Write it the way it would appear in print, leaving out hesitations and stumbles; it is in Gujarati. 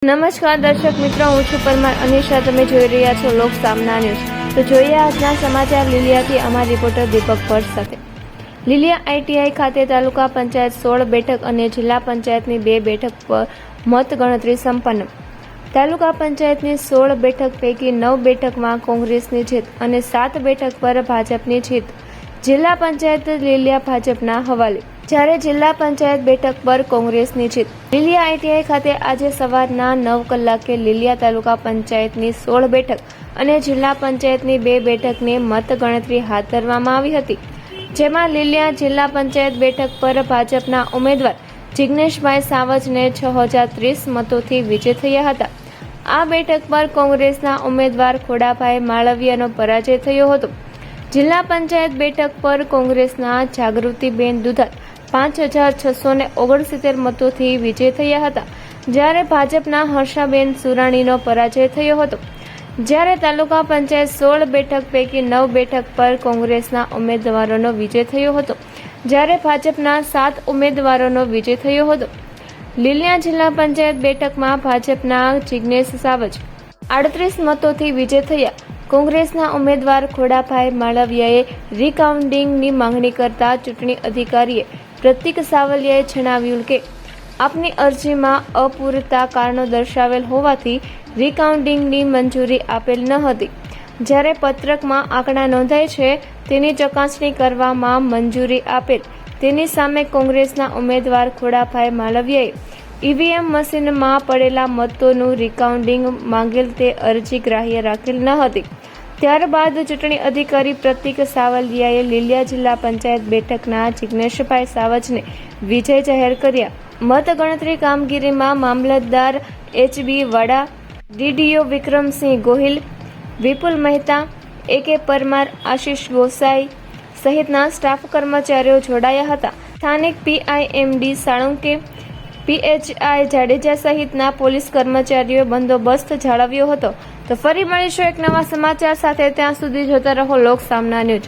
નમસ્કાર દર્શક મિત્રો, હું છું પરમાર અનિશા. તમે જોઈ રહ્યા છો લોક સામના ન્યૂઝ. તો જોઈએ આજના સમાચાર લીલિયાથી અમારા રિપોર્ટર દીપક ભટ્ટ સાથે. લીલિયા આઈટીઆઈ ખાતે તાલુકા પંચાયત 16 બેઠક અને જિલ્લા પંચાયતની 2 બેઠક પર મતગણતરી સંપન્ન. તાલુકા પંચાયતની 16 બેઠક પૈકી 9 બેઠકમાં કોંગ્રેસની જીત અને 7 બેઠક પર ભાજપની જીત. જિલ્લા પંચાયત લીલિયા ભાજપના હવાલે, જ્યારે જિલ્લા પંચાયત બેઠક પર કોંગ્રેસની જીત. લીલિયા આઈટીઆઈ ખાતે આજે સવારના 9 કલાકે લીલિયા તાલુકા પંચાયતની 16 બેઠક અને જિલ્લા પંચાયતની 2 બેઠકની મતગણતરી હાથ ધરવામાં આવી હતી, જેમાં લીલિયા જિલ્લા પંચાયત બેઠક પર ભાજપના ઉમેદવાર જિગ્નેશભાઈ સાવજને 6030 મતોથી વિજય થયા હતા. આ બેઠક પર કોંગ્રેસના ઉમેદવાર ખોડાભાઈ માળવિયાનો પરાજય થયો હતો. જિલ્લા પંચાયત બેઠક પર કોંગ્રેસના જાગૃતિબેન દુધાત 5669 મતોથી વિજય થયા હતા, જ્યારે ભાજપના હર્ષાબેન સુરાણીનો પરાજય થયો હતો. જ્યારે તાલુકા પંચાયત 16 બેઠક પૈકી 9 બેઠક પર કોંગ્રેસના ઉમેદવારોનો વિજય થયો હતો, જ્યારે ભાજપના 7 ઉમેદવારોનો વિજય થયો હતો. લીલિયા જિલ્લા પંચાયત બેઠકમાં ભાજપના જિગ્નેશ સાવજ 38 મતોથી વિજય થયા. કોંગ્રેસના ઉમેદવાર ખોડાભાઈ માળવિયાએ રીકાઉન્ટિંગની માંગણી કરતા ચૂંટણી અધિકારીએ પ્રતિક સાવલિયાએ જણાવ્યું કે આપની અરજીમાં અપૂરતા કારણો દર્શાવેલ હોવાથી રીકાઉન્ટિંગની મંજૂરી આપેલ ન હતી. જ્યારે પત્રકમાં આંકડા નોંધાય છે તેની ચકાસણી કરવામાં મંજૂરી આપેલ. તેની સામે કોંગ્રેસના ઉમેદવાર ખોડાભાઈ માળવિયાએ ઈવીએમ મશીનમાં પડેલા મતોનું રીકાઉન્ટિંગ માંગેલ તે અરજી ગ્રાહ્ય રાખેલ ન હતી. ત્યારબાદ ચૂંટણી અધિકારી પ્રતિક સાવલિયાએ લીલિયા જિલ્લા પંચાયત બેઠકના જિગ્નેશભાઈ સાવજને વિજય જાહેર કર્યા. મતગણતરી કામગીરીમાં મામલતદાર એચબી વાડા, ડીડીઓ વિક્રમસિંહ ગોહિલ, વિપુલ મહેતા, એકે પરમાર, આશિષ ગોસાઈ સહિતના સ્ટાફ કર્મચારીઓ જોડાયા હતા. સ્થાનિક પીઆઈએમડી સાળુંકે, પીએચઆઈ જાડેજા સહિતના પોલીસ કર્મચારીઓએ બંદોબસ્ત જાળવ્યો હતો. તો ફરી મળીશું એક નવા સમાચાર સાથે. ત્યાં સુધી જોતા રહો લોક સામના ન્યૂઝ.